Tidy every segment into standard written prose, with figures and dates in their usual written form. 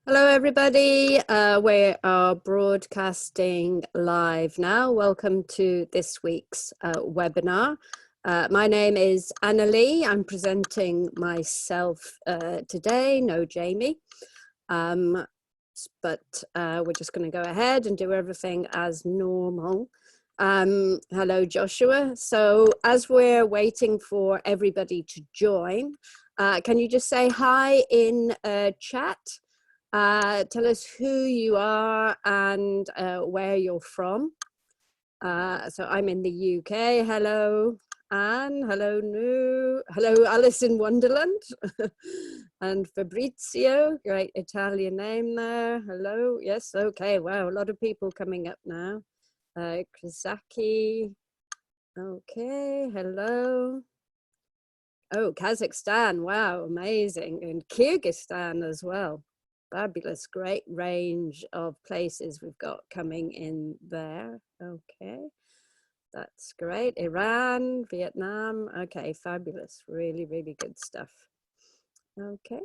Hello, everybody. We are broadcasting live now. Welcome to this week's webinar. My name is Anna Lee. I'm presenting myself today, no Jamie. But we're just going to go ahead and do everything as normal. Hello, Joshua. So as we're waiting for everybody to join, can you just say hi in chat? Tell us who you are and where you're from. So I'm in the UK. Hello, Anne. Hello, Nu. Hello, Alice in Wonderland. And Fabrizio, great Italian name there. Hello. Yes, okay. Wow, a lot of people coming up now. Krizaki. Okay, hello. Oh, Kazakhstan. Wow, amazing. And Kyrgyzstan as well. Fabulous, great range of places we've got coming in there. Okay, that's great. Iran, Vietnam. Okay, fabulous. Really, really good stuff. Okay.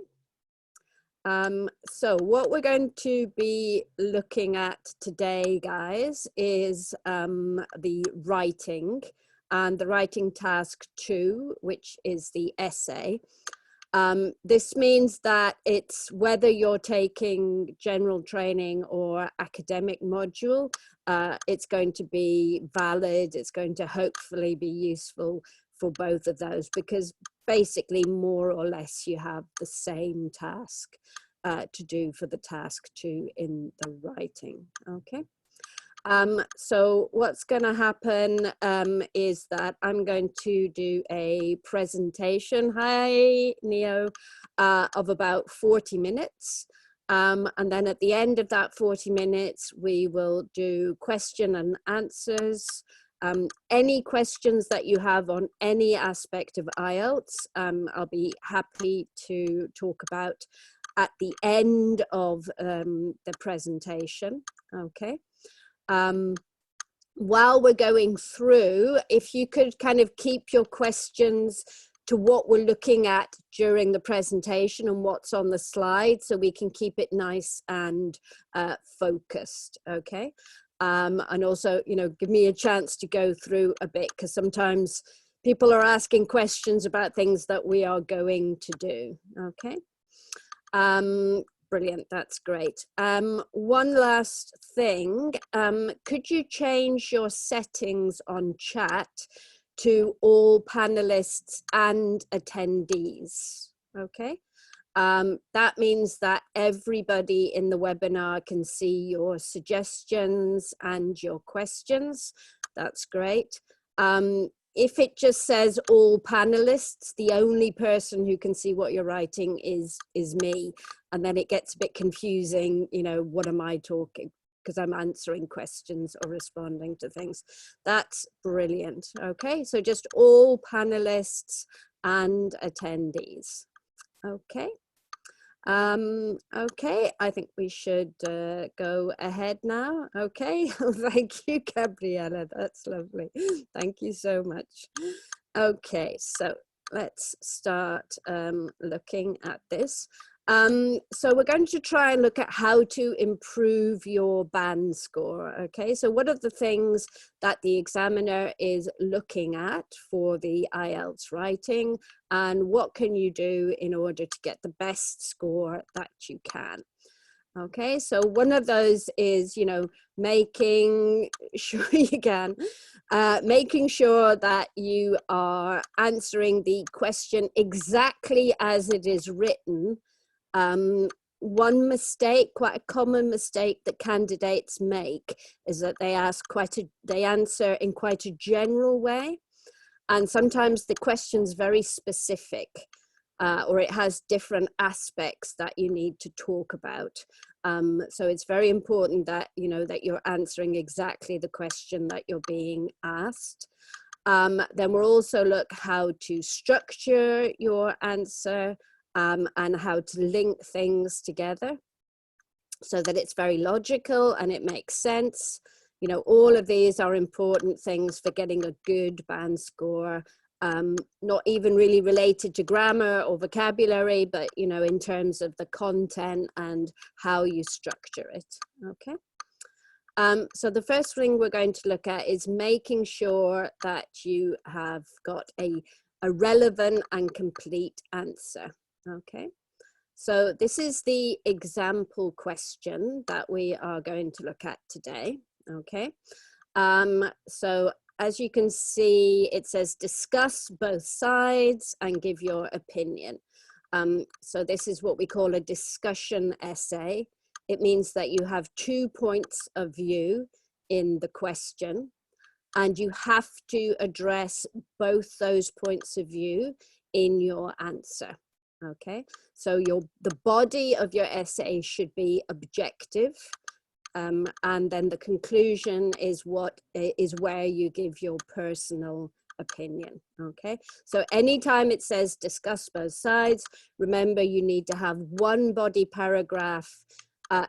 So what we're going to be looking at today, guys, is the writing and the writing task 2, which is the essay. This means that it's whether you're taking general training or academic module, it's going to be valid. It's going to hopefully be useful for both of those, because basically more or less you have the same task to do for the task 2 in the writing. Okay. So what's going to happen is that I'm going to do a presentation, hi Neo, of about 40 minutes. And then at the end of that 40 minutes, we will do question and answers. Any questions that you have on any aspect of IELTS, I'll be happy to talk about at the end of the presentation, okay? While we're going through, if you could kind of keep your questions to what we're looking at during the presentation and what's on the slide, so we can keep it nice and focused, okay? And also, you know, give me a chance to go through a bit, because sometimes people are asking questions about things that we are going to do, okay? Brilliant, that's great. One last thing, could you change your settings on chat to all panelists and attendees, okay? That means that everybody in the webinar can see your suggestions and your questions. That's great. If it just says all panelists, the only person who can see what you're writing is me. And then it gets a bit confusing, you know, what am I talking? Because I'm answering questions or responding to things. That's brilliant. Okay, so just all panelists and attendees. Okay. Okay, I think we should go ahead now. Okay, thank you, Gabriella. That's lovely. Thank you so much. Okay, so let's start looking at this. So we're going to try and look at how to improve your band score. Okay, so what are the things that the examiner is looking at for the IELTS writing, and what can you do in order to get the best score that you can? Okay, so one of those is, you know, making sure you can, making sure that you are answering the question exactly as it is written. One mistake, quite a common mistake that candidates make, is that they answer in quite a general way. And sometimes the question's very specific, or it has different aspects that you need to talk about. So it's very important that, you know, that you're answering exactly the question that you're being asked. Then we'll also look how to structure your answer, and how to link things together so that it's very logical and it makes sense. You know, all of these are important things for getting a good band score not even really related to grammar or vocabulary, but, you know, in terms of the content and how you structure it, okay? So the first thing we're going to look at is making sure that you have got a relevant and complete answer, okay? So this is the example question that we are going to look at today, okay? So as you can see, it says discuss both sides and give your opinion. So this is what we call a discussion essay. It means that you have 2 points of view in the question, and you have to address both those points of view in your answer. Okay, so the body of your essay should be objective, and then the conclusion is where you give your personal opinion. Okay, so anytime it says discuss both sides, remember you need to have one body paragraph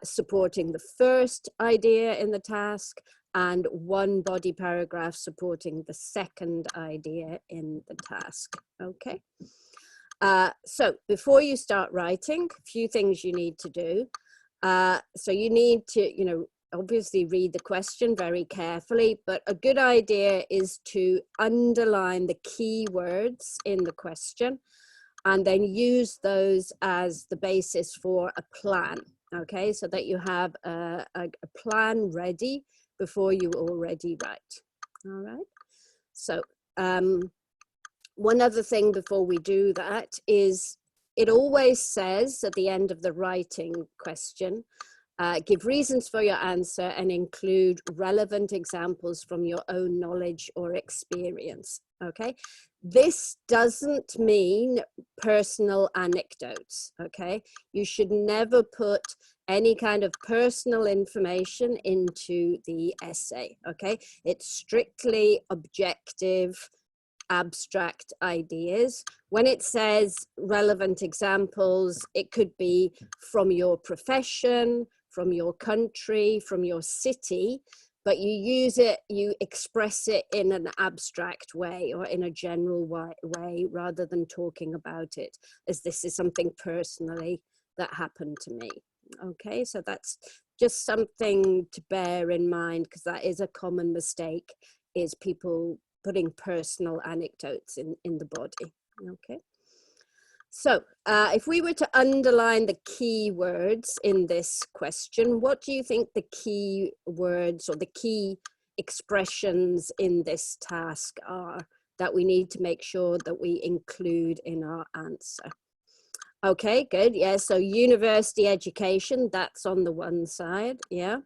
supporting the first idea in the task and one body paragraph supporting the second idea in the task. Okay. So before you start writing, a few things you need to do. So you need to, you know, obviously read the question very carefully, but a good idea is to underline the key words in the question and then use those as the basis for a plan, okay? So that you have a plan ready before you already write, all right? So, one other thing before we do that is it always says at the end of the writing question, give reasons for your answer and include relevant examples from your own knowledge or experience, okay? This doesn't mean personal anecdotes, okay? You should never put any kind of personal information into the essay, okay? It's strictly objective, abstract ideas. When it says relevant examples, it could be from your profession, from your country, from your city, but you use it, you express it in an abstract way or in a general way rather than talking about it as this is something personally that happened to me. Okay, so that's just something to bear in mind, because that is a common mistake, is people putting personal anecdotes in the body, okay? So if we were to underline the key words in this question, what do you think the key words or the key expressions in this task are that we need to make sure that we include in our answer? Okay, good, yeah, so university education, that's on the one side, yeah.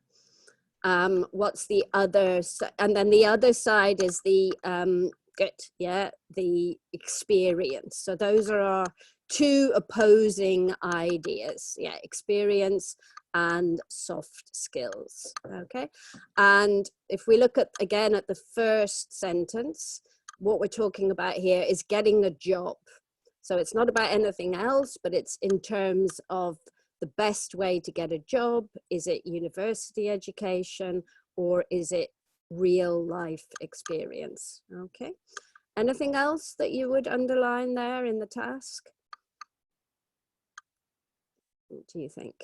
What's the other, and then the other side is the, good, yeah, the experience. So those are our two opposing ideas, yeah, experience and soft skills, okay? And if we look at, again, at the first sentence, what we're talking about here is getting a job. So it's not about anything else, but it's in terms of the best way to get a job. Is it university education or is it real life experience? Okay. Anything else that you would underline there in the task? What do you think?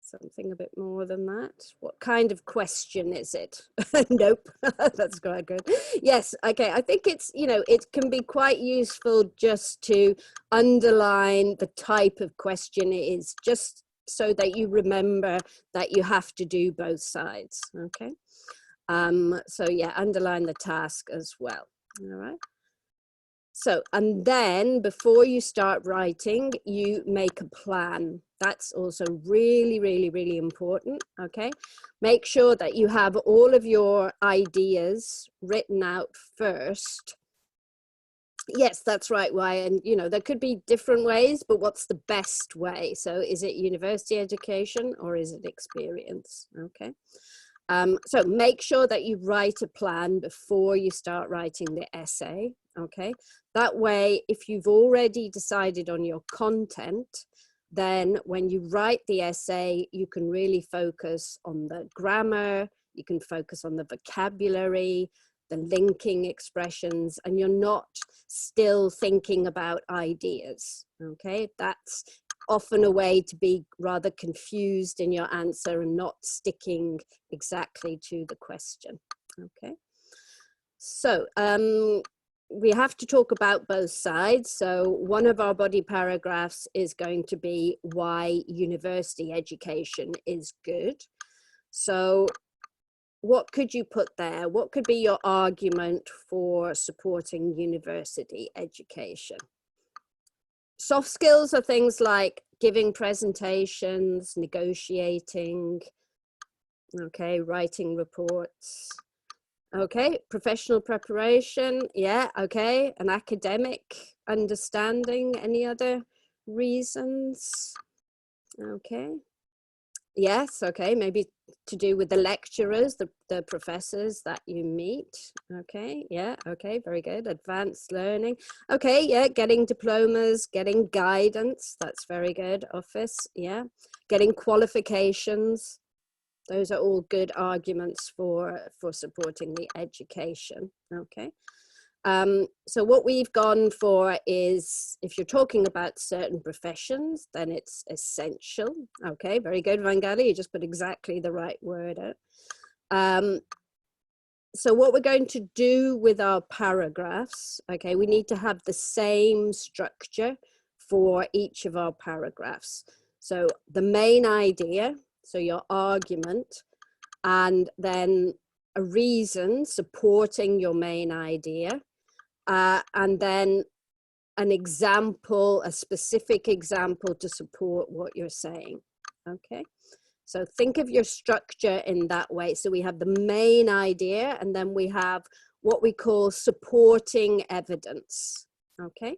Something a bit more than that? What kind of question is it? Nope, that's quite good. Yes, okay, I think it's, you know, it can be quite useful just to underline the type of question it is, just so that you remember that you have to do both sides, okay? So yeah, underline the task as well, all right? So, and then before you start writing, you make a plan. That's also really, really, really important, okay? Make sure that you have all of your ideas written out first. Yes, that's right, Why? And you know, there could be different ways, but what's the best way? So is it university education or is it experience, okay? So make sure that you write a plan before you start writing the essay, okay? That way, if you've already decided on your content, then when you write the essay, you can really focus on the grammar, you can focus on the vocabulary, the linking expressions, and you're not still thinking about ideas. Okay, that's often a way to be rather confused in your answer and not sticking exactly to the question. Okay, so we have to talk about both sides. So one of our body paragraphs is going to be why university education is good. So what could you put there? What could be your argument for supporting university education? Soft skills are things like giving presentations, negotiating, okay, writing reports. Okay, professional preparation, yeah, okay, an academic understanding. Any other reasons? Okay, yes, okay, maybe to do with the lecturers, the professors that you meet. Okay, yeah, okay, very good. Advanced learning. Okay, yeah, getting diplomas, getting guidance, that's very good. Office, yeah, getting qualifications. Those are all good arguments for supporting the education. Okay. So what we've gone for is, if you're talking about certain professions, then it's essential. Okay, very good, Vangali. You just put exactly the right word out. So what we're going to do with our paragraphs, okay, we need to have the same structure for each of our paragraphs. So the main idea, so your argument, and then a reason supporting your main idea, and then an example, a specific example to support what you're saying. Okay, so think of your structure in that way. So we have the main idea, and then we have what we call supporting evidence. Okay,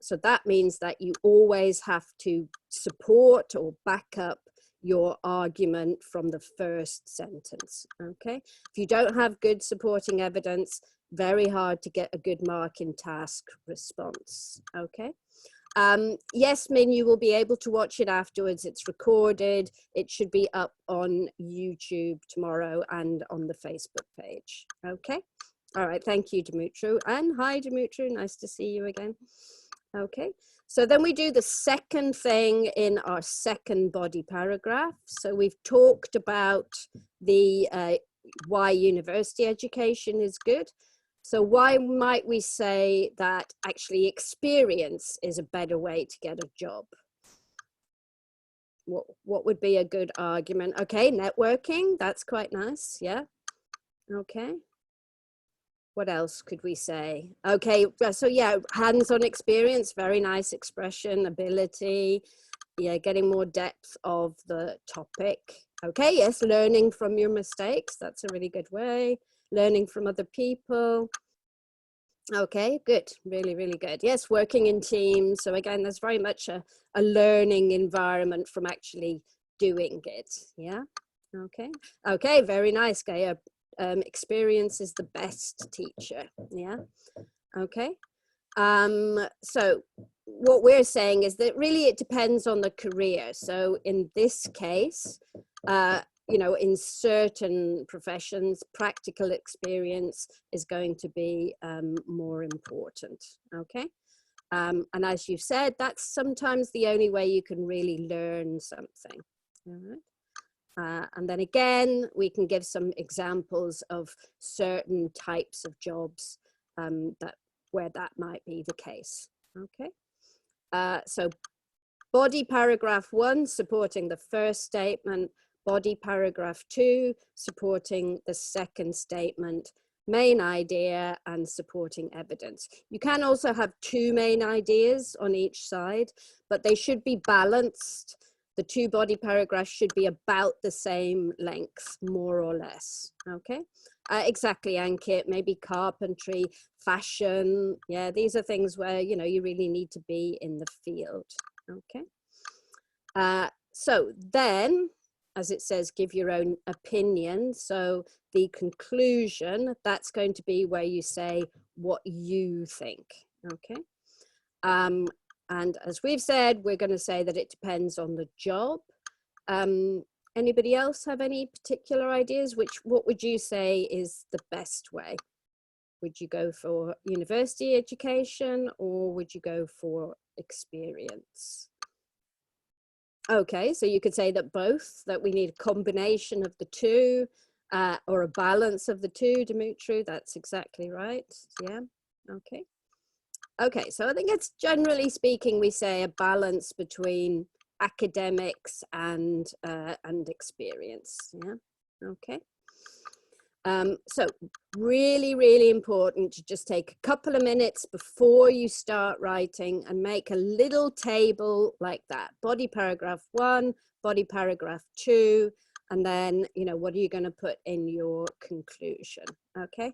so that means that you always have to support or back up your argument from the first sentence. Okay, if you don't have good supporting evidence, very hard to get a good mark in task response. Okay. Yes, Min, you will be able to watch it afterwards. It's recorded. It should be up on YouTube tomorrow and on the Facebook page. Okay. All right. Thank you, Dimitru. And hi, Dimitru. Nice to see you again. Okay. So then we do the second thing in our second body paragraph. So we've talked about the why university education is good. So why might we say that actually experience is a better way to get a job? What would be a good argument? Okay, networking, that's quite nice, yeah. Okay. What else could we say? Okay, so yeah, hands-on experience, very nice expression, ability, yeah, getting more depth of the topic. Okay, yes, learning from your mistakes, that's a really good way. Learning from other people. Okay, good, really, really good. Yes, working in teams. So again, there's very much a learning environment from actually doing it, yeah? Okay, okay, very nice, Gaia. Experience is the best teacher, yeah? Okay, so what we're saying is that really it depends on the career. So in this case, you know, in certain professions, practical experience is going to be more important, okay? And as you said, that's sometimes the only way you can really learn something, all right? And then again, we can give some examples of certain types of jobs where that might be the case, okay? So body paragraph 1, supporting the first statement, body paragraph 2, supporting the second statement, main idea and supporting evidence. You can also have 2 main ideas on each side, but they should be balanced. The 2 body paragraphs should be about the same length, more or less, okay? Exactly, Ankit, maybe carpentry, fashion. Yeah, these are things where, you know, you really need to be in the field, okay? So then, as it says, give your own opinion. So the conclusion, that's going to be where you say what you think, okay? And as we've said, we're going to say that it depends on the job. Anybody else have any particular ideas? What would you say is the best way? Would you go for university education or would you go for experience? Okay, so you could say that both, that we need a combination of the two, or a balance of the two, Dimitri. That's exactly right. Yeah, okay. Okay, so I think it's generally speaking, we say a balance between academics and experience. Yeah, okay. So really, really important to just take a couple of minutes before you start writing and make a little table like that. Body paragraph 1, body paragraph 2, and then, you know, what are you going to put in your conclusion? Okay.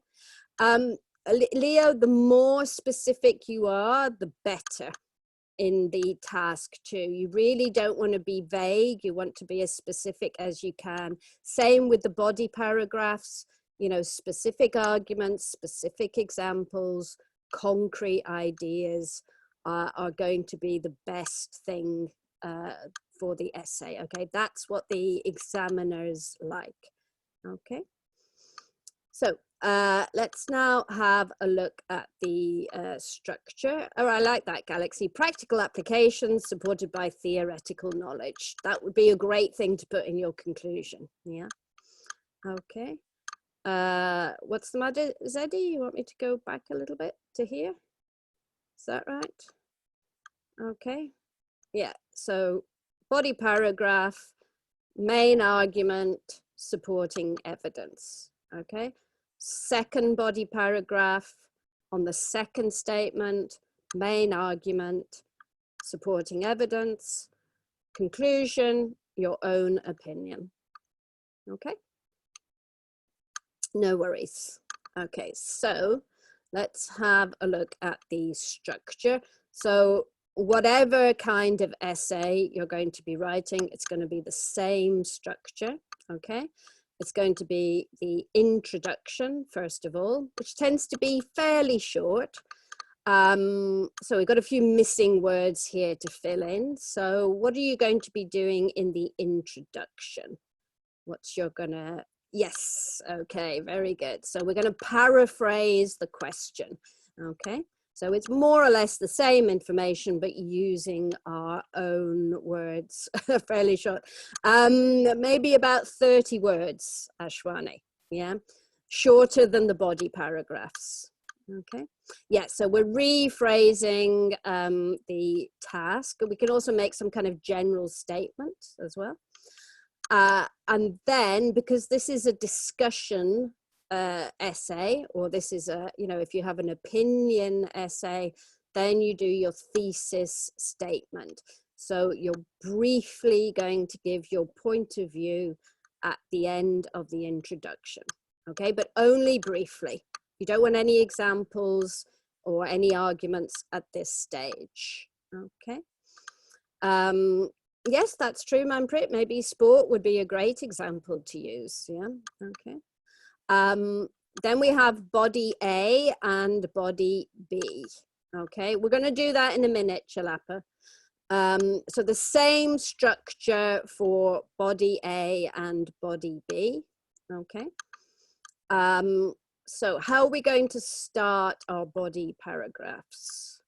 Leo, the more specific you are, the better in the task 2. You really don't want to be vague. You want to be as specific as you can. Same with the body paragraphs, you know, specific arguments, specific examples, concrete ideas are going to be the best thing for the essay. Okay, that's what the examiners like. Okay. So let's now have a look at the structure. Oh, I like that, Galaxy. Practical applications supported by theoretical knowledge. That would be a great thing to put in your conclusion. Yeah. Okay. What's the matter, Zeddy? You want me to go back a little bit to here? Is that right? Okay. Yeah. So body paragraph, main argument, supporting evidence. Okay. Second body paragraph on the second statement, main argument, supporting evidence, conclusion, your own opinion. Okay, no worries. Okay, so let's have a look at the structure. So whatever kind of essay you're going to be writing, it's going to be the same structure. Okay. It's going to be the introduction, first of all, which tends to be fairly short. So we've got a few missing words here to fill in. So what are you going to be doing in the introduction? What's you're gonna, yes, okay, very good. So we're gonna paraphrase the question, okay? So it's more or less the same information, but using our own words, fairly short. Maybe about 30 words, Ashwani, yeah? Shorter than the body paragraphs, okay? Yeah, so we're rephrasing the task. We can also make some kind of general statement as well. And then, because this is a discussion essay, or this is a, you know, if you have an opinion essay, then you do your thesis statement. So you're briefly going to give your point of view at the end of the introduction, okay? But only briefly. You don't want any examples or any arguments at this stage, okay? Yes, that's true, Manpreet. Maybe sport would be a great example to use. Yeah, okay. Then we have body A and body B. Okay, we're going to do that in a minute, Chalapa. So the same structure for body A and body B. Okay. So how are we going to start our body paragraphs?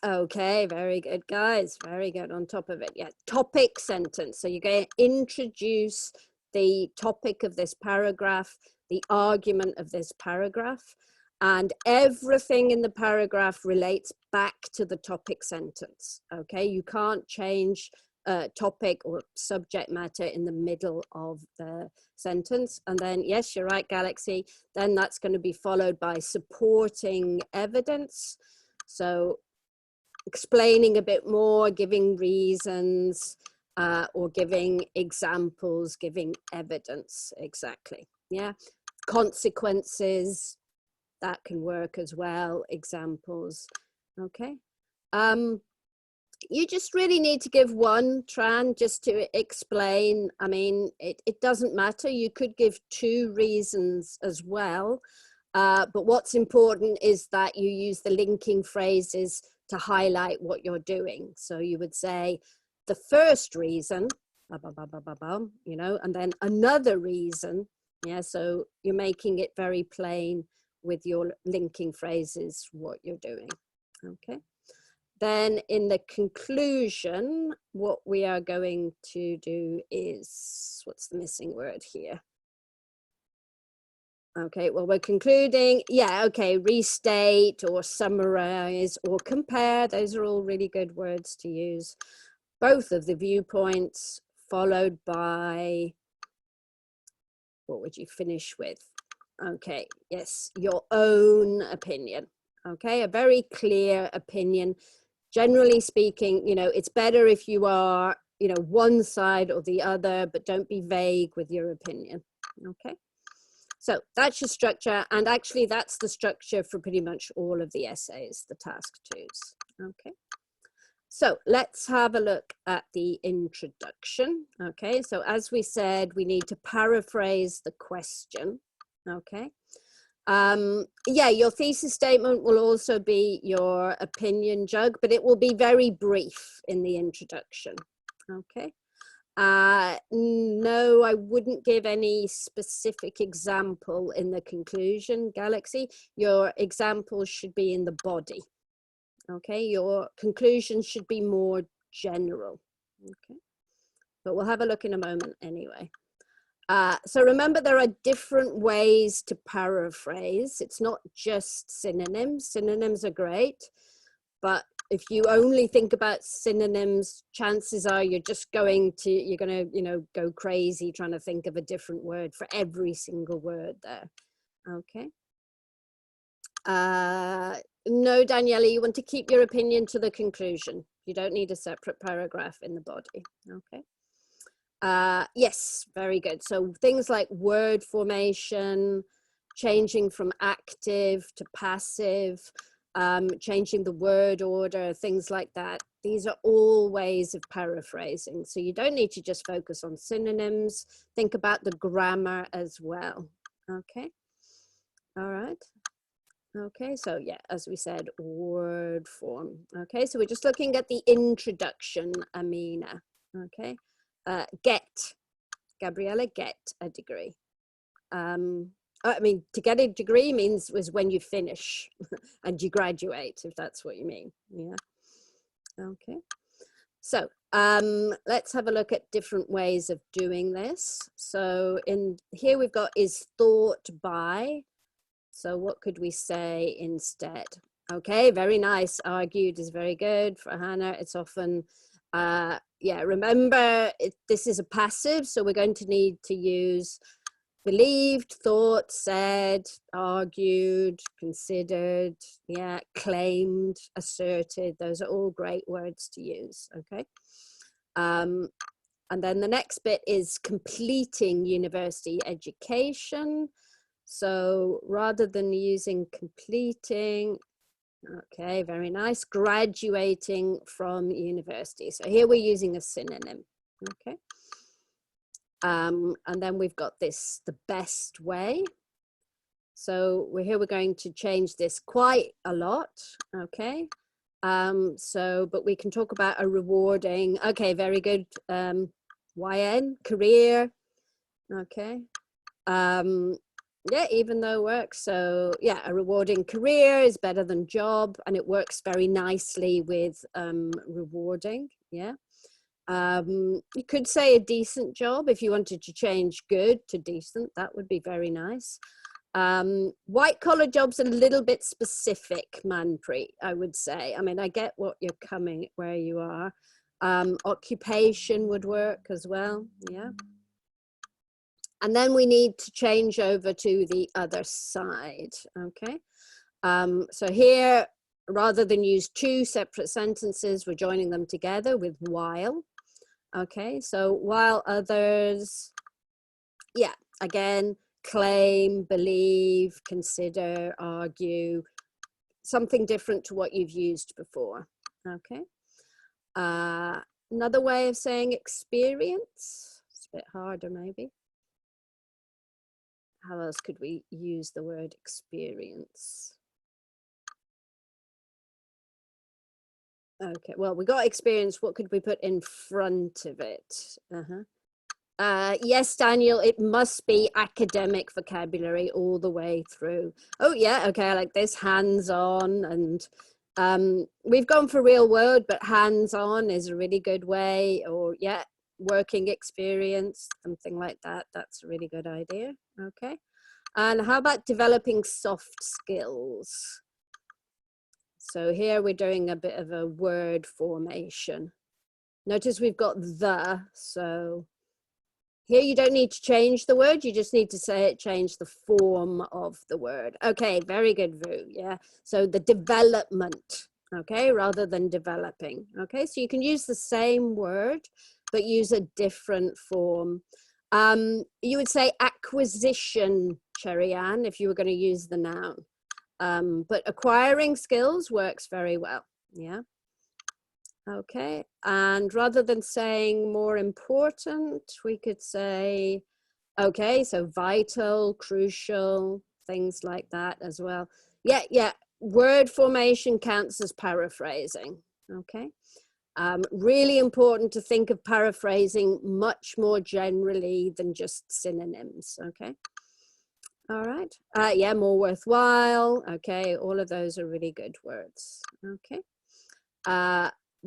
Okay, very good, guys. Very good, on top of it. Yeah, topic sentence. So you're going to introduce the topic of this paragraph, the argument of this paragraph, and everything in the paragraph relates back to the topic sentence. Okay, you can't change topic or subject matter in the middle of the sentence. And then, yes, you're right, Galaxy. Then that's going to be followed by supporting evidence. So explaining a bit more, giving reasons, or giving examples, giving evidence, exactly. Yeah, consequences, that can work as well, examples, okay. You just really need to give one, Tran, just to explain. I mean, it doesn't matter, you could give 2 reasons as well, but what's important is that you use the linking phrases to highlight what you're doing. So you would say, the first reason blah, blah, blah, blah, blah, blah, you know, and then another reason. Yeah, so you're making it very plain with your linking phrases, what you're doing. Okay. Then in the conclusion, what we are going to do is, what's the missing word here? Okay, well, we're concluding. Yeah, okay, restate or summarize or compare. Those are all really good words to use. Both of the viewpoints, followed by, what would you finish with? Okay, yes, your own opinion. Okay, a very clear opinion. Generally speaking, you know, it's better if you are, you know, one side or the other, but don't be vague with your opinion. Okay, so that's your structure. And actually that's the structure for pretty much all of the essays, the task twos. Okay. So let's have a look at the introduction. Okay, so as we said, we need to paraphrase the question. Okay. Yeah, your thesis statement will also be your opinion jug, but it will be very brief in the introduction. Okay. No, I wouldn't give any specific example in the conclusion, Galaxy. Your examples should be in the body. Okay, your conclusions should be more general. Okay, but we'll have a look in a moment anyway. So remember, there are different ways to paraphrase. It's not just synonyms. Synonyms are great, but if you only think about synonyms, chances are you're going to, you know, go crazy trying to think of a different word for every single word there. Okay. No, Daniela, you want to keep your opinion to the conclusion. You don't need a separate paragraph in the body. Okay. Yes, very good. So things like word formation, changing from active to passive, changing the word order, things like that. These are all ways of paraphrasing. So you don't need to just focus on synonyms. Think about the grammar as well. Okay. All right. Okay, so yeah, as we said, word form. Okay, so we're just looking at the introduction, Amina. Okay, get, Gabriella, get a degree. I mean, to get a degree was when you finish and you graduate, if that's what you mean. Yeah. Okay. So let's have a look at different ways of doing this. So in here we've got is thought by. So what could we say instead? Okay, very nice. Argued is very good for Hannah. It's often, yeah, remember, this is a passive, so we're going to need to use believed, thought, said, argued, considered, yeah, claimed, asserted. Those are all great words to use, okay? And then the next bit is completing university education. So rather than using completing, okay, very nice, graduating from university. So here we're using a synonym, okay. And then we've got this, the best way. So we're going to change this quite a lot, okay. So, but we can talk about a rewarding, okay, very good, YN, career, okay. Yeah, even though work. So yeah, a rewarding career is better than job, and it works very nicely with rewarding. Yeah. You could say a decent job if you wanted to change good to decent. That would be very nice. White collar jobs are a little bit specific, Manpreet, I would say. I mean, I get where you are. Occupation would work as well. Yeah. And then we need to change over to the other side, okay? So here, rather than use two separate sentences, we're joining them together with while, okay? So while others, yeah, again, claim, believe, consider, argue, something different to what you've used before, okay? Another way of saying experience, it's a bit harder maybe. How else could we use the word experience? Okay, well, we got experience. What could we put in front of it? Yes, Daniel, it must be academic vocabulary all the way through. Oh, yeah, okay, I like this, hands-on, and we've gone for real world, but hands-on is a really good way, or yeah, working experience, something like that. That's a really good idea, okay. And how about developing soft skills? So here we're doing a bit of a word formation. Notice we've got the, so here you don't need to change the word, you just need to say it, change the form of the word. Okay, very good, Vu, yeah. So the development, okay, rather than developing, okay? So you can use the same word, but use a different form. You would say acquisition, Cherry Ann, if you were gonna use the noun. But acquiring skills works very well, yeah. Okay, and rather than saying more important, we could say, okay, so vital, crucial, things like that as well. Yeah, yeah, word formation counts as paraphrasing, okay? Really important to think of paraphrasing much more generally than just synonyms, okay? All right, yeah, more worthwhile, okay, all of those are really good words, okay?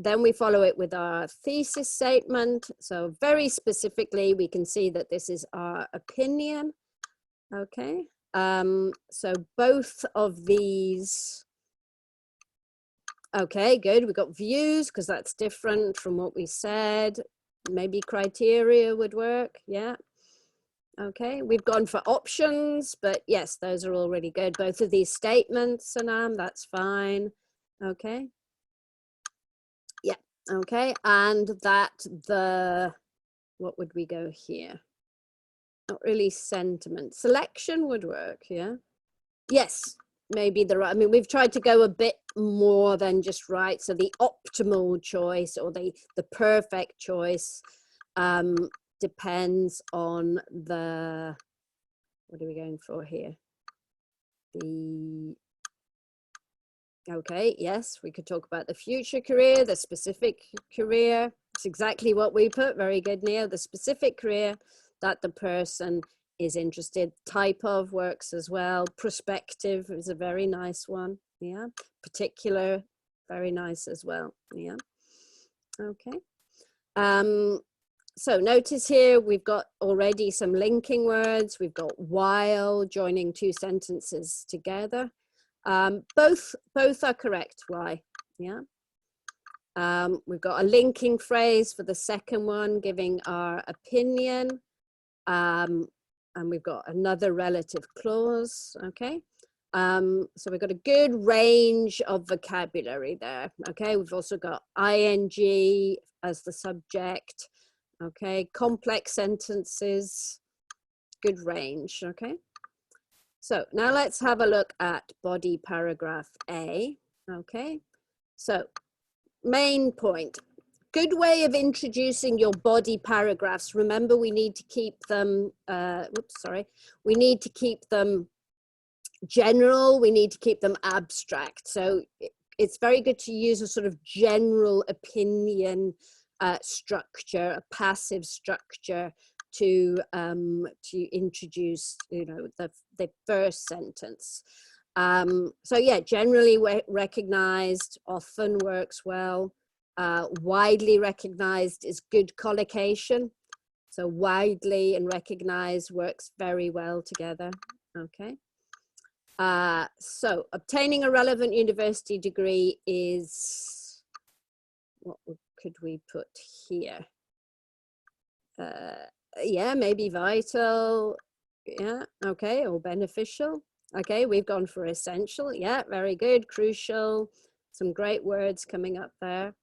Then we follow it with our thesis statement. So very specifically, we can see that this is our opinion. Okay. So both of these. Okay, good. We got views because that's different from what we said. Maybe criteria would work. Yeah. Okay, we've gone for options, but yes, those are all really good. Both of these statements, Sanam, that's fine. Okay. Yeah. Okay, and that the, what would we go here? Not really sentiment. Selection would work, yeah? Yes, maybe the right, I mean, we've tried to go a bit more than just right. So the optimal choice or the perfect choice depends on the, what are we going for here? The, okay, yes, we could talk about the future career, the specific career. It's exactly what we put. Very good, Neil. The specific career that the person is interested. Type of works as well. Prospective is a very nice one. Yeah. Particular, very nice as well. Yeah. Okay. So notice here we've got already some linking words. We've got while, joining two sentences together. Both are correct. Why? Yeah. We've got a linking phrase for the second one, giving our opinion. And we've got another relative clause. Okay. So we've got a good range of vocabulary there. Okay. We've also got ing as the subject. Okay. Complex sentences, good range. Okay. So now let's have a look at body paragraph A. Okay, so main point, good way of introducing your body paragraphs. Remember, we need to keep them, we need to keep them general, we need to keep them abstract. So it's very good to use a sort of general opinion structure, a passive structure to introduce, you know, the first sentence. So yeah, generally recognized often works well. Widely recognized is good collocation. So widely and recognized works very well together. Okay. So obtaining a relevant university degree is, what could we put here? Yeah, maybe vital. Yeah, okay, or beneficial. Okay, we've gone for essential. Yeah, very good. Crucial. Some great words coming up there.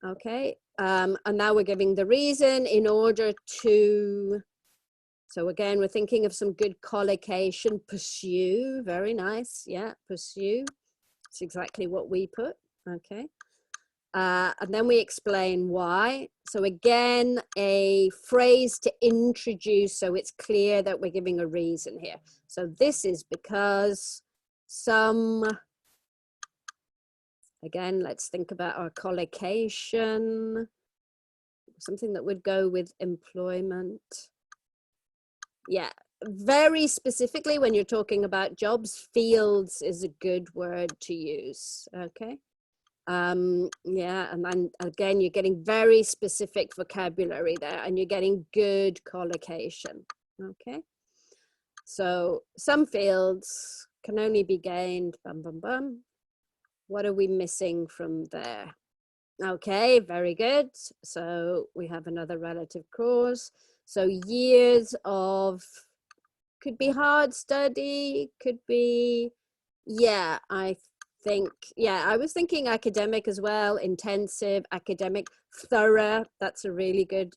Okay, and now we're giving the reason in order to, so again, we're thinking of some good collocation. Pursue, very nice. Yeah, pursue. It's exactly what we put. Okay. And then we explain why. So again, a phrase to introduce so it's clear that we're giving a reason here. So this is because some Again, let's think about our collocation, something that would go with employment. Yeah, very specifically when you're talking about jobs, fields is a good word to use, okay? Yeah, and then again, you're getting very specific vocabulary there and you're getting good collocation, okay? So some fields can only be gained, bum, bum, bum. What are we missing from there? Okay, very good. So we have another relative clause. So years of, could be hard study, could be, yeah, I think, yeah, I was thinking academic as well, intensive, academic, thorough, that's a really good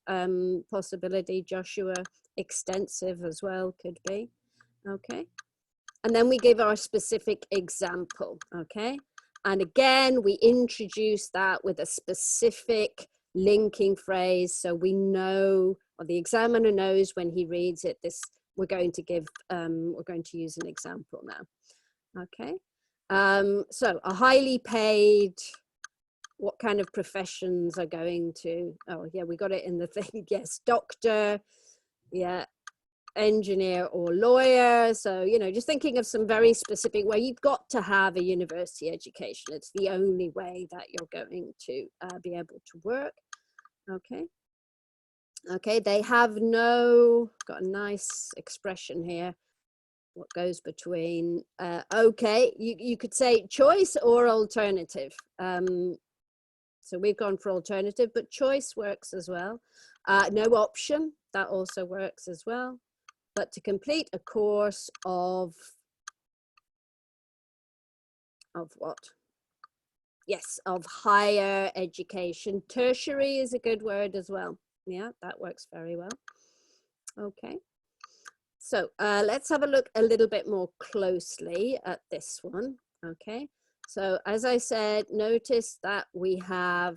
possibility, Joshua, extensive as well could be, okay. And then we give our specific example, okay. And again, we introduce that with a specific linking phrase so we know, or the examiner knows when he reads it, this, we're going to give, we're going to use an example now, okay. So a highly paid, what kind of professions are going to, oh yeah, we got it in the thing, yes, doctor, yeah, engineer or lawyer. So, you know, just thinking of some very specific where you've got to have a university education. It's the only way that you're going to be able to work. Okay. Okay, they have no, got a nice expression here. What goes between, okay, you could say choice or alternative. So we've gone for alternative, but choice works as well. No option, that also works as well. But to complete a course of what? Yes, of higher education. Tertiary is a good word as well. Yeah, that works very well. Okay. So let's have a look a little bit more closely at this one. Okay. So as I said, notice that we have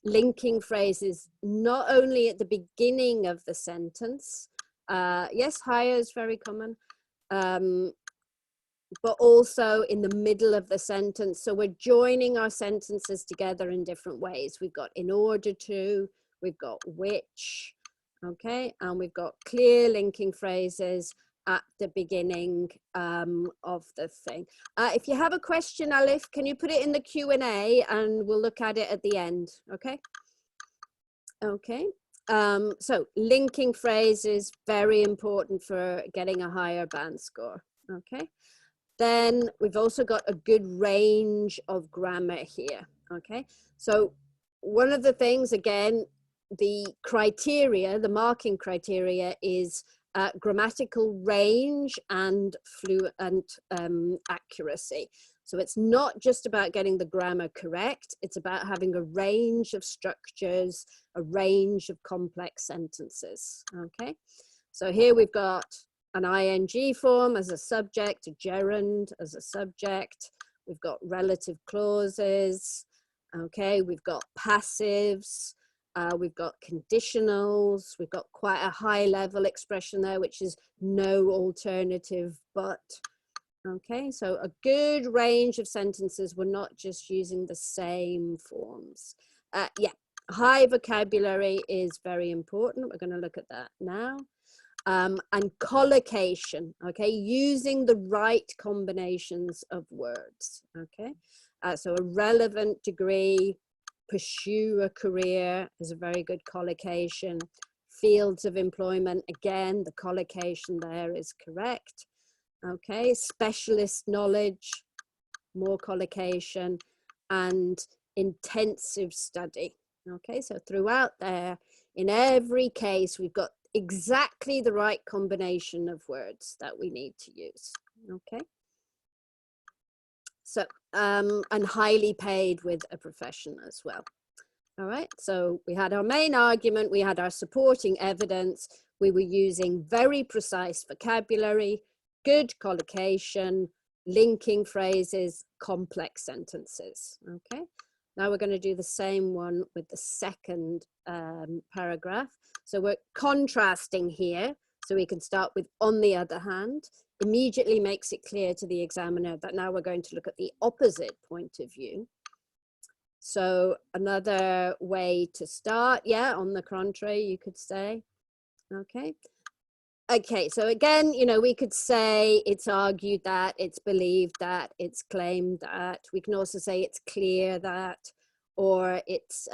linking phrases not only at the beginning of the sentence. Yes, higher is very common. But also in the middle of the sentence. So we're joining our sentences together in different ways. We've got in order to, we've got which, okay, and we've got clear linking phrases at the beginning of the thing. If you have a question, Alif, can you put it in the Q&A and we'll look at it at the end, okay? Okay, so linking phrases, very important for getting a higher band score, okay? Then we've also got a good range of grammar here, okay? So one of the things, again, the criteria, the marking criteria is grammatical range and fluent accuracy. So it's not just about getting the grammar correct, it's about having a range of structures, a range of complex sentences, okay? So here we've got an ing form as a subject, a gerund as a subject. We've got relative clauses. Okay, we've got passives. We've got conditionals. We've got quite a high level expression there, which is no alternative but. Okay, so a good range of sentences. We're not just using the same forms. Yeah, high vocabulary is very important. We're going to look at that now. And collocation, okay, using the right combinations of words, okay. So a relevant degree, pursue a career is a very good collocation. Fields of employment, again, the collocation there is correct, okay. Specialist knowledge, more collocation, and intensive study, okay. So throughout there, in every case, we've got exactly the right combination of words that we need to use, okay. So and highly paid with a profession as well. All right, so we had our main argument, we had our supporting evidence, we were using very precise vocabulary, good collocation, linking phrases, complex sentences, okay. Now we're going to do the same one with the second paragraph. So we're contrasting here. So we can start with on the other hand, immediately makes it clear to the examiner that now we're going to look at the opposite point of view. So another way to start, yeah, on the contrary, you could say, okay. Okay, so again, you know, we could say it's argued that, it's believed that, it's claimed that. We can also say it's clear that, or it's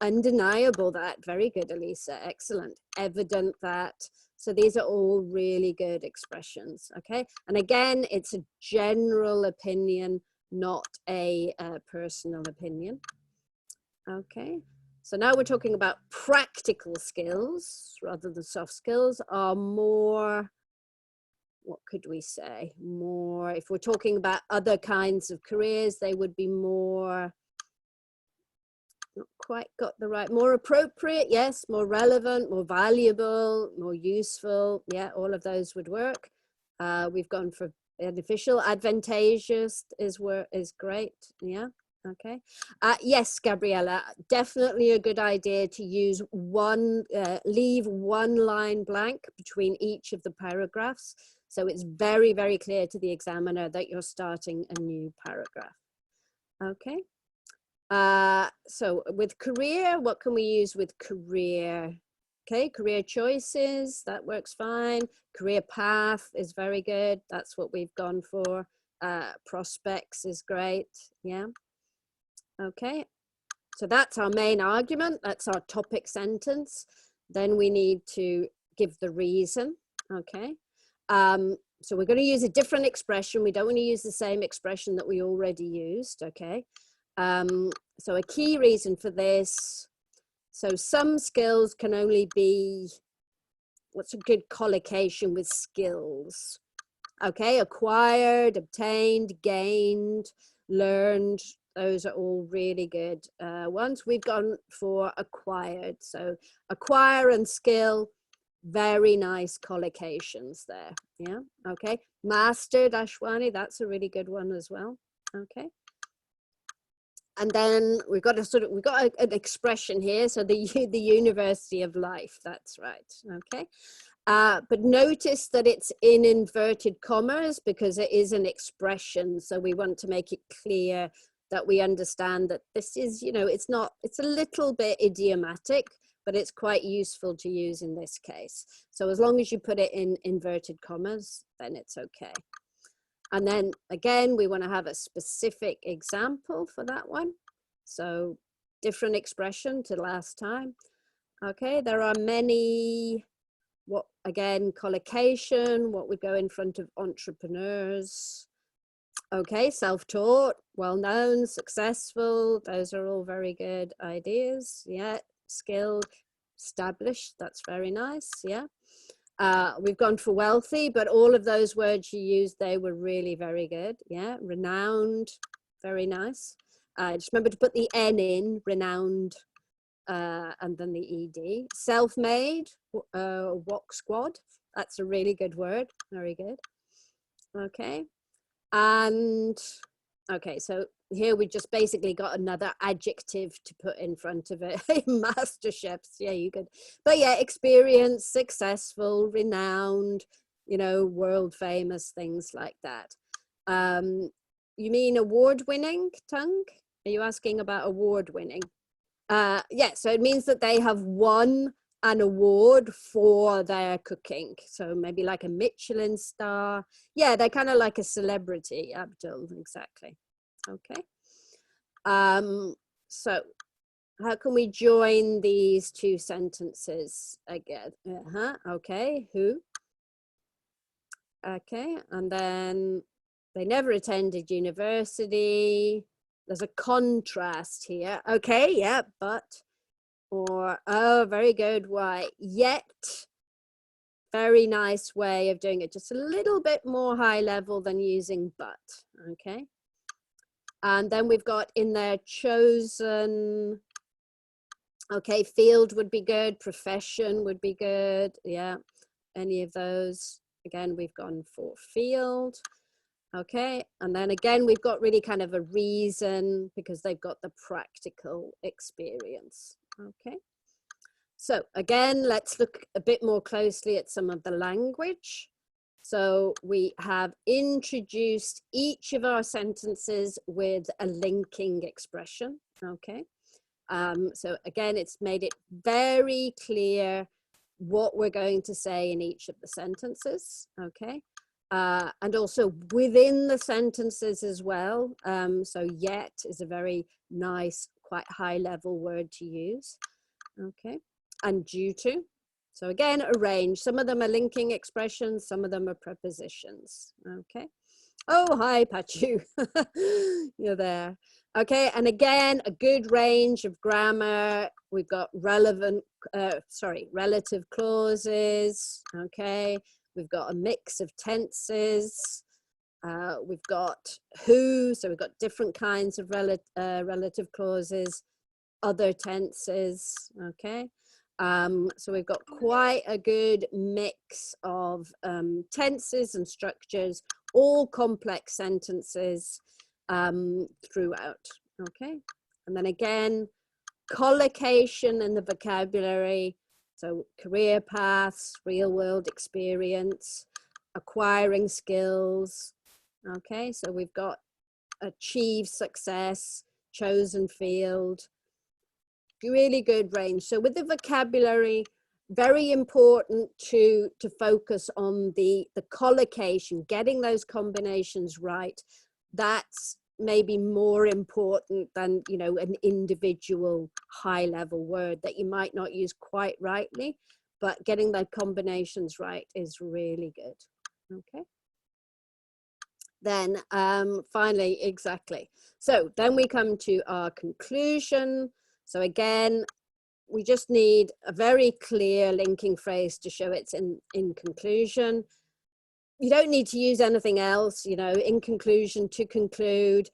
undeniable that. Very good, Elisa, excellent. Evident that. So these are all really good expressions, okay? And again, it's a general opinion, not a personal opinion, okay? So now we're talking about practical skills rather than soft skills are more, what could we say? More, if we're talking about other kinds of careers, they would be more, not quite got the right, more appropriate, yes, more relevant, more valuable, more useful. Yeah, all of those would work. We've gone for beneficial, advantageous is great, yeah. Okay. Yes, Gabriella, definitely a good idea to use leave one line blank between each of the paragraphs. So it's very, very clear to the examiner that you're starting a new paragraph. Okay. So with career, what can we use with career? Okay, career choices, that works fine. Career path is very good. That's what we've gone for. Prospects is great, yeah. Okay, so that's our main argument. That's our topic sentence. Then we need to give the reason, okay? So we're going to use a different expression. We don't want to use the same expression that we already used, okay? So a key reason for this, so some skills can only be, what's a good collocation with skills? Okay, acquired, obtained, gained, learned, those are all really good ones. We've gone for acquired. So acquire and skill, very nice collocations there. Yeah, okay. Mastered, Ashwani, that's a really good one as well. Okay. And then we've got an expression here. So the University of Life, that's right. Okay. But notice that it's in inverted commas because it is an expression. So we want to make it clear that we understand that this is, you know, it's a little bit idiomatic, but it's quite useful to use in this case. So as long as you put it in inverted commas, then it's okay. And then again, we want to have a specific example for that one. So different expression to last time. Okay, there are many, what again, collocation, what would go in front of entrepreneurs. Okay, self-taught, well-known, successful, those are all very good ideas. Yeah, skilled, established, that's very nice, yeah. We've gone for wealthy, but all of those words you used, they were really very good. Yeah, renowned, very nice. Just remember to put the N in, renowned, and then the ED. Self-made, walk squad, that's a really good word, very good. Okay, and okay, so here we just basically got another adjective to put in front of it. Master chefs, yeah, you could, but yeah, experienced, successful, renowned, you know, world famous, things like that. You mean award-winning, Tung? Are you asking about award-winning? Yeah, so it means that they have won an award for their cooking. So maybe like a Michelin star. Yeah, they're kind of like a celebrity, Abdul, exactly. Okay. So how can we join these two sentences again? Okay, who? Okay, and then they never attended university. There's a contrast here. Okay, yeah, but, or, oh, very good, why? Yet, very nice way of doing it. Just a little bit more high level than using but, okay? And then we've got in there chosen, okay, field would be good, profession would be good, yeah, any of those. Again, we've gone for field. Okay, and then again, we've got really kind of a reason because they've got the practical experience. Okay, so again, let's look a bit more closely at some of the language. So we have introduced each of our sentences with a linking expression, okay? So again, it's made it very clear what we're going to say in each of the sentences, okay? And also within the sentences as well. So yet is a very nice, quite high level word to use, okay? And due to. So again, arrange. Some of them are linking expressions, some of them are prepositions, okay? Oh, hi, Pachu. You're there. Okay, and again, a good range of grammar. We've got relative clauses, okay? We've got a mix of tenses. We've got who, so we've got different kinds of relative clauses, other tenses, okay? So we've got quite a good mix of tenses and structures, all complex sentences throughout, okay? And then again, collocation and the vocabulary, so career paths, real world experience, acquiring skills, okay? So we've got achieve success, chosen field, really good range. So with the vocabulary, very important to focus on the collocation, getting those combinations right. That's maybe more important than, you know, an individual high level word that you might not use quite rightly, but getting the combinations right is really good, okay? Then finally, exactly. So then we come to our conclusion. So again, we just need a very clear linking phrase to show it's in conclusion. You don't need to use anything else, you know, in conclusion, to conclude.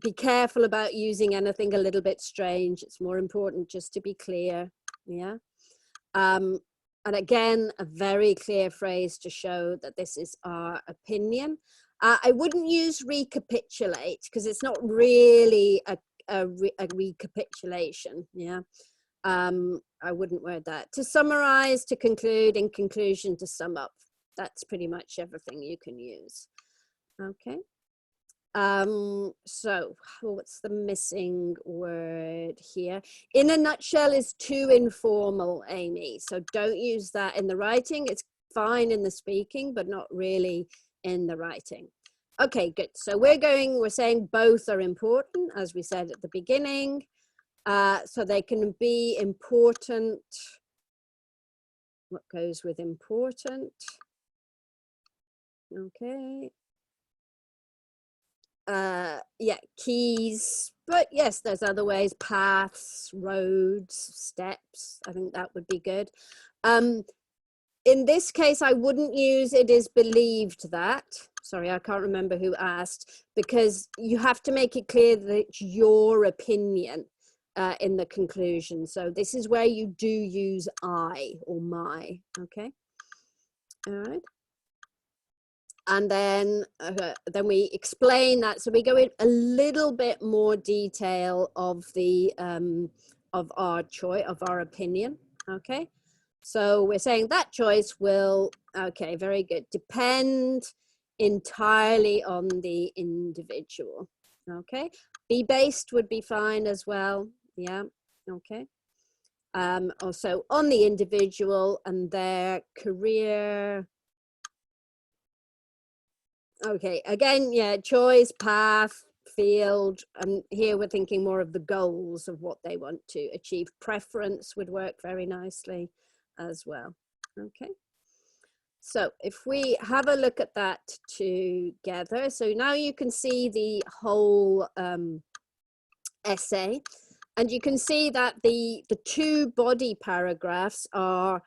Be careful about using anything a little bit strange. It's more important just to be clear, yeah? And again, a very clear phrase to show that this is our opinion. I wouldn't use recapitulate because it's not really a recapitulation, yeah? I wouldn't word that. To summarize, to conclude, in conclusion, to sum up. That's pretty much everything you can use, okay? So what's the missing word here? In a nutshell is too informal, Amy. So don't use that in the writing. It's fine in the speaking, but not really in the writing. Okay, good. So we're saying both are important, as we said at the beginning. So they can be important. What goes with important? Okay. Yeah, keys, but yes, there's other ways, paths, roads, steps. I think that would be good. In this case, I wouldn't use it is believed that. Sorry, I can't remember who asked, because you have to make it clear that it's your opinion in the conclusion. So this is where you do use I or my, okay? All right. And then we explain that. So we go in a little bit more detail of the of our choice, of our opinion. Okay, so we're saying that choice will, okay, very good, depend entirely on the individual. Okay, be based would be fine as well. Yeah. Okay. Also on the individual and their career. Okay, again, yeah, choice, path, field, and here we're thinking more of the goals of what they want to achieve. Preference would work very nicely as well. Okay, so if we have a look at that together, so now you can see the whole essay, and you can see that the two body paragraphs are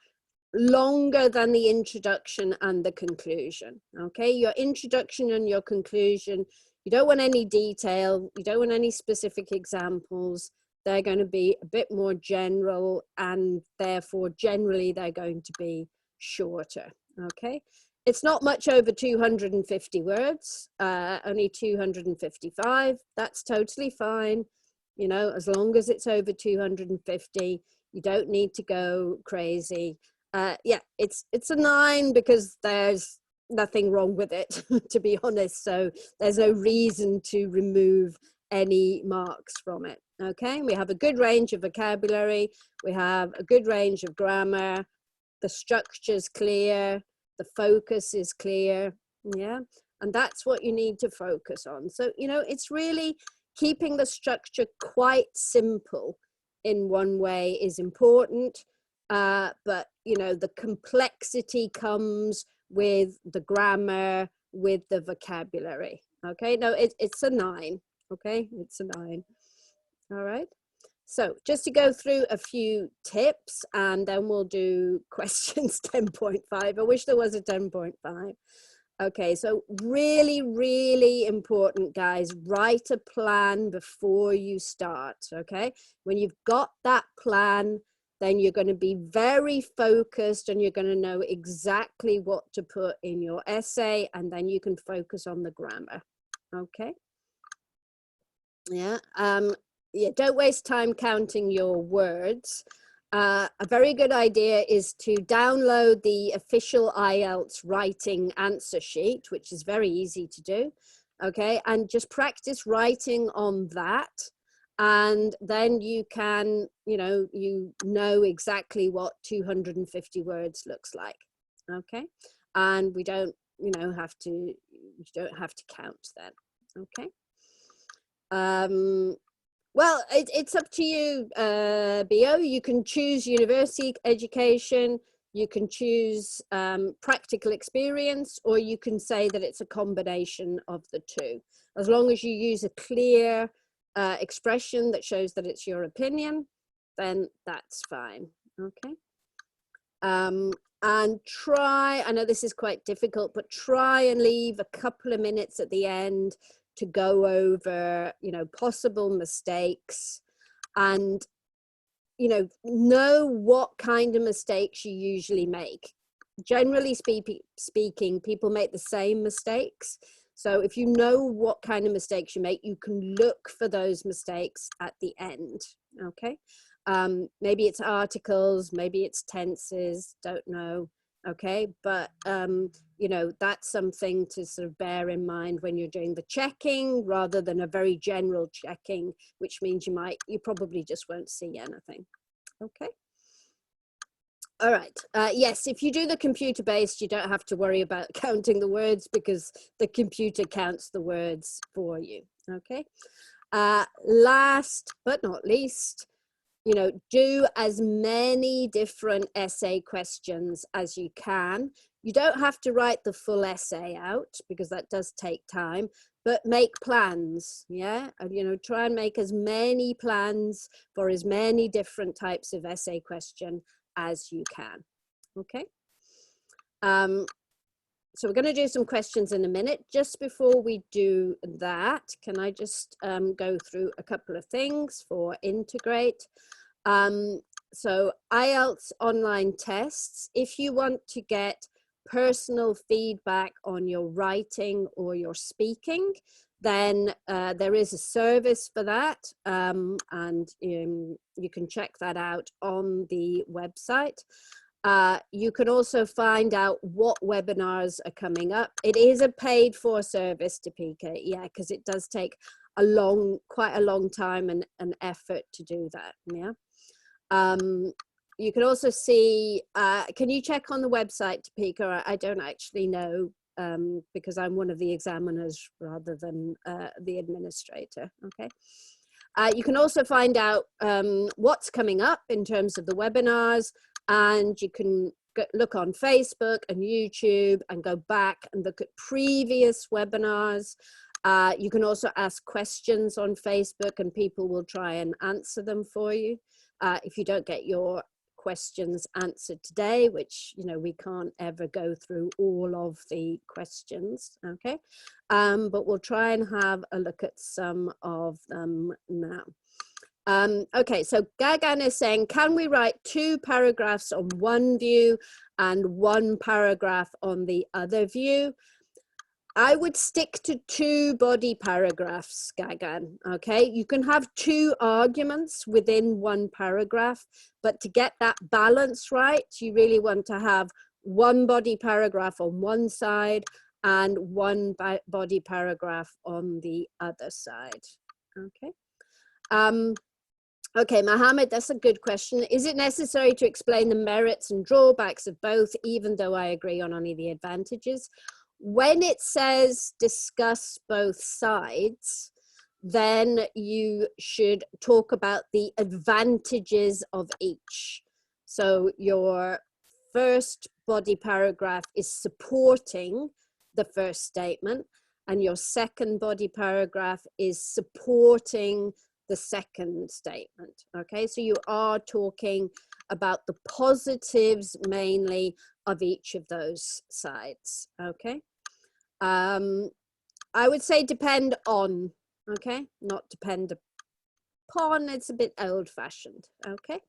longer than the introduction and the conclusion. Okay, your introduction and your conclusion, you don't want any detail, you don't want any specific examples. They're going to be a bit more general, and therefore generally they're going to be shorter. Okay, it's not much over 250 words, only 255. That's totally fine, you know, as long as it's over 250. You don't need to go crazy. Yeah, it's a 9 because there's nothing wrong with it, to be honest. So there's no reason to remove any marks from it. Okay, we have a good range of vocabulary, we have a good range of grammar, the structure's clear, the focus is clear, yeah, and that's what you need to focus on. So, you know, it's really keeping the structure quite simple in one way is important, but, you know, the complexity comes with the grammar, with the vocabulary. Okay, no, it's a 9. Okay, it's a 9. All right. So just to go through a few tips, and then we'll do questions 10.5. I wish there was a 10.5. Okay, so really, really important, guys, write a plan before you start, okay? When you've got that plan, then you're going to be very focused and you're going to know exactly what to put in your essay, and then you can focus on the grammar, okay? Yeah, yeah, don't waste time counting your words. A very good idea is to download the official IELTS writing answer sheet, which is very easy to do, okay? And just practice writing on that. And then you can, you know exactly what 250 words looks like, okay? And we don't, you don't have to count then, okay? Well, it's up to you, Bo. You can choose university education, you can choose practical experience, or you can say that it's a combination of the two. As long as you use a clear expression that shows that it's your opinion, then that's fine, okay? And try, I know this is quite difficult, but try and leave a couple of minutes at the end to go over, possible mistakes, and, know what kind of mistakes you usually make. Generally speaking, people make the same mistakes. So if you know what kind of mistakes you make, you can look for those mistakes at the end, okay? Maybe it's articles, maybe it's tenses, don't know. Okay, but that's something to sort of bear in mind when you're doing the checking, rather than a very general checking, which means you probably just won't see anything. Okay. All right. Yes, if you do the computer based, you don't have to worry about counting the words, because the computer counts the words for you. Okay. Last but not least, do as many different essay questions as you can. You don't have to write the full essay out, because that does take time, but make plans, yeah? And, try and make as many plans for as many different types of essay question as you can, okay? So we're going to do some questions in a minute. Just before we do that, can I just go through a couple of things for Integrate? So IELTS online tests, if you want to get personal feedback on your writing or your speaking, then there is a service for that, and you can check that out on the website. You can also find out what webinars are coming up. It is a paid for service, Topeka, yeah, because it does take quite a long time and an effort to do that, yeah. You can also see, can you check on the website, Topeka? I don't actually know, because I'm one of the examiners rather than the administrator, okay? You can also find out what's coming up in terms of the webinars, and you can look on Facebook and YouTube and go back and look at previous webinars. You can also ask questions on Facebook and people will try and answer them for you. If you don't get your questions answered today, which, we can't ever go through all of the questions, okay? But we'll try and have a look at some of them now. Okay, so Gagan is saying, can we write 2 paragraphs on one view and 1 paragraph on the other view? I would stick to 2 body paragraphs, Gagan, okay? You can have 2 arguments within 1 paragraph, but to get that balance right, you really want to have one body paragraph on one side and one body paragraph on the other side. Okay. Okay, Mohammed, that's a good question. Is it necessary to explain the merits and drawbacks of both, even though I agree on only the advantages? When it says discuss both sides, then you should talk about the advantages of each. So your first body paragraph is supporting the first statement, and your second body paragraph is supporting the second statement. Okay, so you are talking about the positives mainly of each of those sides. Okay, I would say depend on, okay, not depend upon. It's a bit old-fashioned. Okay.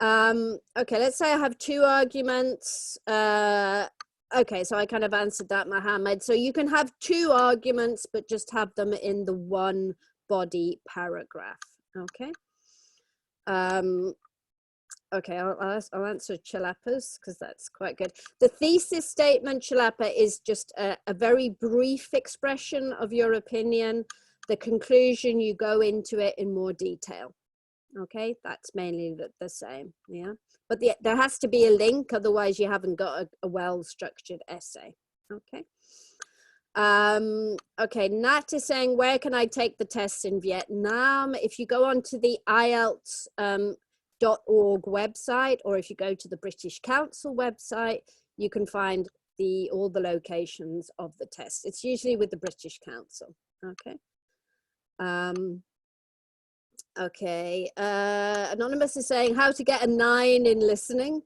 Okay, let's say I have two arguments. Okay, so I kind of answered that, Mohammed. So you can have two arguments, but just have them in the one body paragraph. Okay. Okay, I'll answer Chalapa's because that's quite good. The thesis statement, Chalapa, is just a very brief expression of your opinion. The conclusion, you go into it in more detail. Okay, that's mainly the same, yeah. But there has to be a link, otherwise you haven't got a well-structured essay. Okay. Okay, Nat is saying, where can I take the tests in Vietnam? If you go onto the IELTS.org website, or if you go to the British Council website, you can find all the locations of the test. It's usually with the British Council. Okay. Okay, Anonymous is saying how to get a 9 in listening.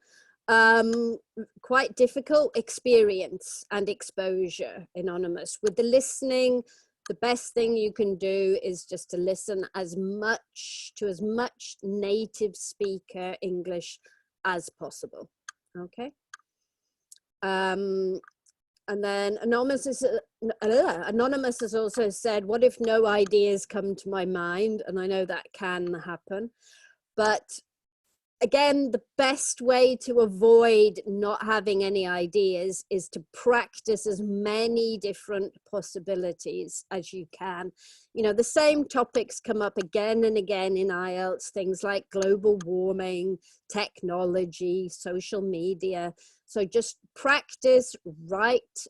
Quite difficult. Experience and exposure, Anonymous. With the listening, the best thing you can do is just to listen as much native speaker English as possible. Okay. And then Anonymous has also said, what if no ideas come to my mind? And I know that can happen. But again, the best way to avoid not having any ideas is to practice as many different possibilities as you can. You know, the same topics come up again and again in IELTS, things like global warming, technology, social media. So just practice, write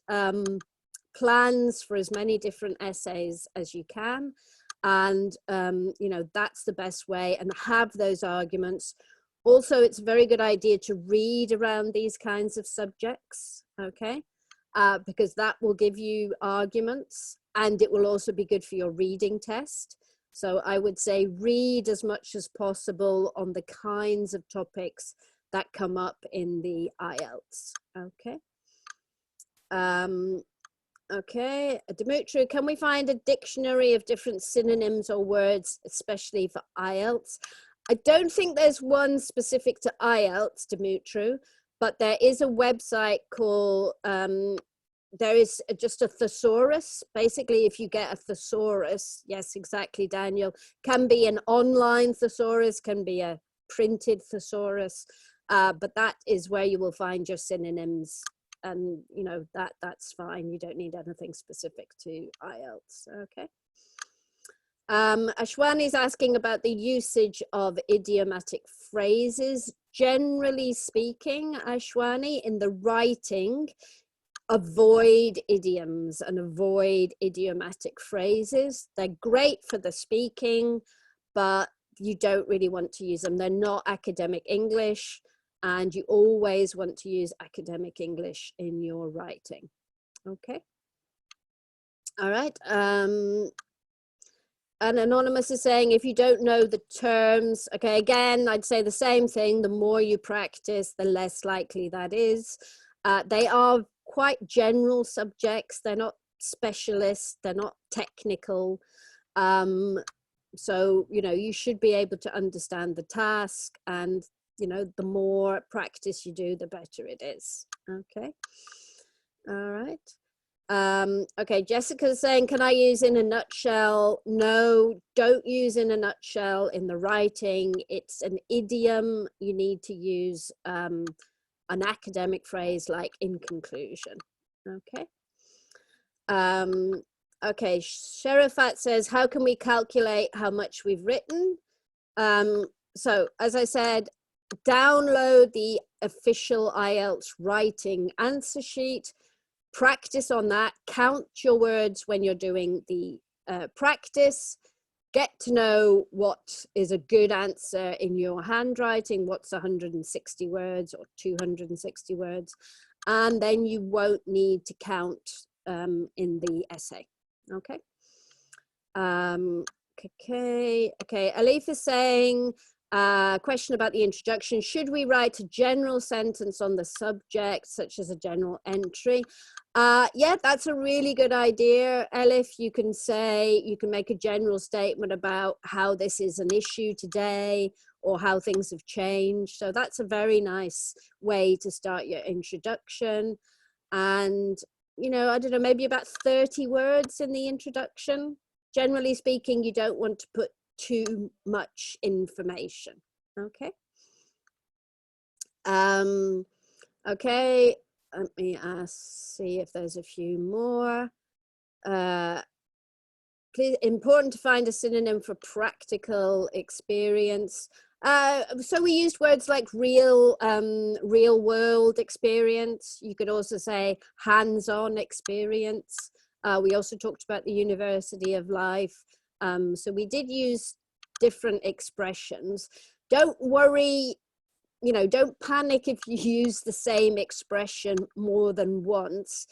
plans for as many different essays as you can. And, you know, that's the best way, and have those arguments. Also, it's a very good idea to read around these kinds of subjects, okay? Because that will give you arguments, and it will also be good for your reading test. So I would say read as much as possible on the kinds of topics that come up in the IELTS, okay? Okay, Dimitri, can we find a dictionary of different synonyms or words, especially for IELTS? I don't think there's one specific to IELTS, Dimitri, but there is a website called, there is just a thesaurus. Basically, if you get a thesaurus, yes, exactly, Daniel, can be an online thesaurus, can be a printed thesaurus, but that is where you will find your synonyms. And, you know, that's fine. You don't need anything specific to IELTS, okay? Ashwani is asking about the usage of idiomatic phrases. Generally speaking, Ashwani, in the writing, avoid idioms and avoid idiomatic phrases. They're great for the speaking, but you don't really want to use them. They're not academic English, and you always want to use academic English in your writing. Okay. All right. And Anonymous is saying, if you don't know the terms, okay, again, I'd say the same thing. The more you practice, the less likely that is. They are quite general subjects. They're not specialists. They're not technical. So, you know, you should be able to understand the task, and, you know, the more practice you do, the better it is. Okay. All right. Okay, Jessica's saying, can I use in a nutshell? No, don't use in a nutshell in the writing. It's an idiom. You need to use an academic phrase like in conclusion. Okay. Okay, Sherifat says, how can we calculate how much we've written? So as I said, download the official IELTS writing answer sheet, practice on that, count your words when you're doing the practice, get to know what is a good answer in your handwriting, what's 160 words or 260 words, and then you won't need to count in the essay. Okay. Okay. Alif is saying, question about the introduction. Should we write a general sentence on the subject, such as a general entry? Yeah, that's a really good idea, Elif. You can say, you can make a general statement about how this is an issue today or how things have changed. So that's a very nice way to start your introduction. And, you know, I don't know, maybe about 30 words in the introduction. Generally speaking, you don't want to put too much information. Okay. Okay, let me see if there's a few more. Please, important to find a synonym for practical experience. So we used words like real world experience. You could also say hands-on experience. We also talked about the University of Life. So we did use different expressions. Don't worry, you know, don't panic if you use the same expression more than once.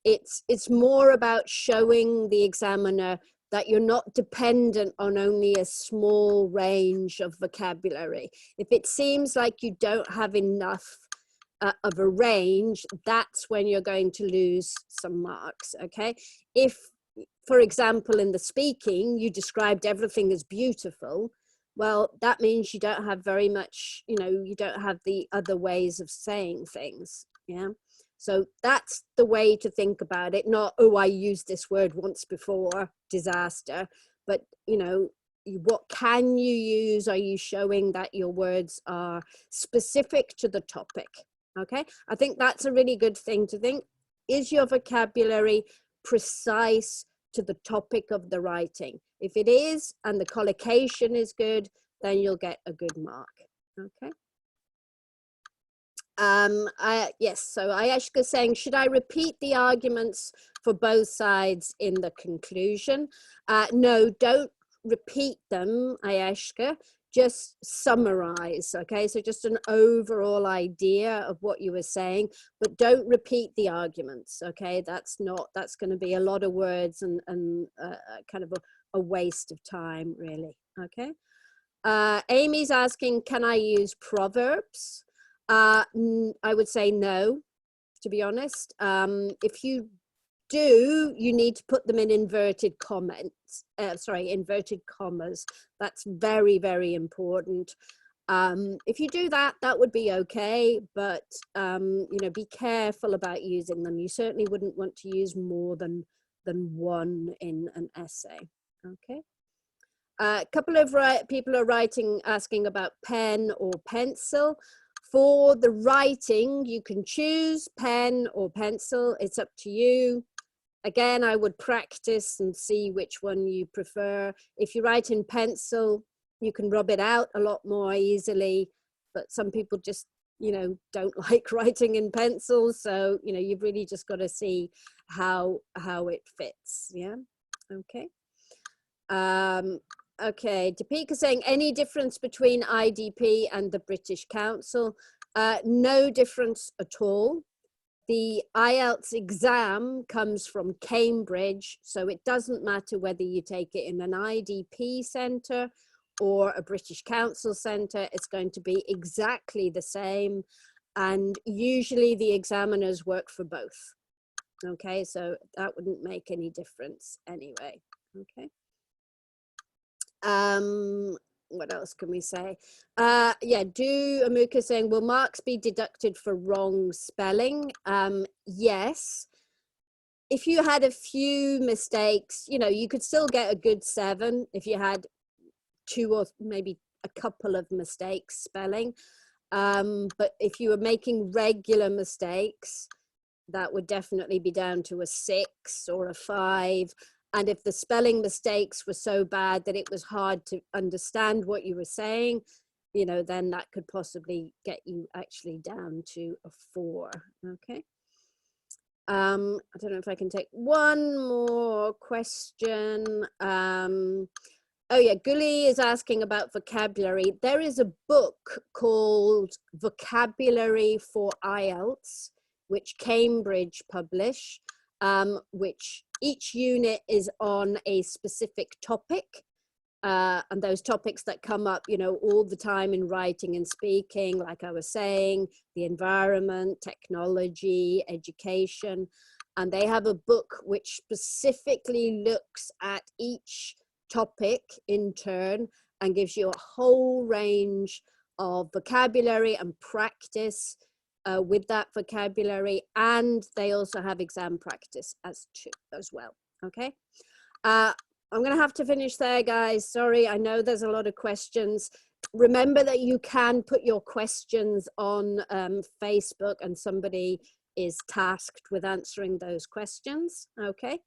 It's more about showing the examiner that you're not dependent on only a small range of vocabulary. If it seems like you don't have enough of a range, that's when you're going to lose some marks, okay? If, for example, in the speaking, you described everything as beautiful, well, that means you don't have very much, you know, you don't have the other ways of saying things, yeah? So that's the way to think about it, not, oh, I used this word once before, disaster, but, you know, what can you use? Are you showing that your words are specific to the topic? Okay, I think that's a really good thing to think. Is your vocabulary precise to the topic of the writing? If it is, and the collocation is good, then you'll get a good mark, okay? Yes, so Ayeshka saying, should I repeat the arguments for both sides in the conclusion? No, don't repeat them, Ayeshka, just summarize, okay? So just an overall idea of what you were saying, but don't repeat the arguments, okay? That's going to be a lot of words and kind of a waste of time, really, okay? Amy's asking, can I use proverbs? I would say no, to be honest. If you do, you need to put them in inverted comments, inverted commas. That's very, very important. If you do that, that would be okay, but you know, be careful about using them. You certainly wouldn't want to use more than one in an essay, okay? A couple of people are asking about pen or pencil. For the writing, you can choose pen or pencil. It's up to you. Again, I would practice and see which one you prefer. If you write in pencil, you can rub it out a lot more easily, but some people just, you know, don't like writing in pencil. So, you know, you've really just got to see how it fits. Yeah. Okay. Okay, Deepika saying, any difference between IDP and the British Council? No difference at all. The IELTS exam comes from Cambridge, so it doesn't matter whether you take it in an IDP centre or a British Council centre, it's going to be exactly the same. And usually the examiners work for both. Okay, so that wouldn't make any difference anyway, okay. What else can we say? Yeah, Amuka saying, will marks be deducted for wrong spelling? Yes. If you had a few mistakes, you know, you could still get a good 7 if you had 2 or maybe a couple of mistakes spelling. But if you were making regular mistakes, that would definitely be down to a 6 or a 5. And if the spelling mistakes were so bad that it was hard to understand what you were saying, you know, then that could possibly get you actually down to a 4. Okay. I don't know if I can take one more question. Oh yeah, Guli is asking about vocabulary. There is a book called Vocabulary for IELTS, which Cambridge publish, which each unit is on a specific topic. And those topics that come up, you know, all the time in writing and speaking, like I was saying, the environment, technology, education. And they have a book which specifically looks at each topic in turn and gives you a whole range of vocabulary and practice with that vocabulary. And they also have exam practice as well. Okay. I'm going to have to finish there, guys. Sorry, I know there's a lot of questions. Remember that you can put your questions on Facebook and somebody is tasked with answering those questions. Okay.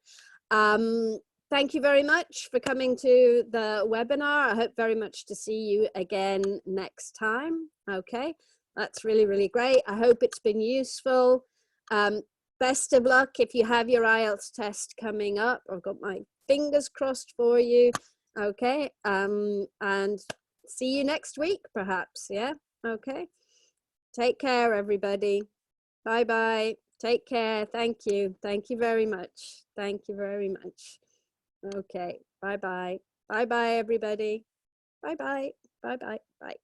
Thank you very much for coming to the webinar. I hope very much to see you again next time. Okay. That's really, really great. I hope it's been useful. Best of luck if you have your IELTS test coming up. I've got my fingers crossed for you. Okay. And see you next week, perhaps. Yeah. Okay. Take care, everybody. Bye-bye. Take care. Thank you. Thank you very much. Thank you very much. Okay. Bye-bye. Bye-bye, everybody. Bye-bye. Bye-bye. Bye.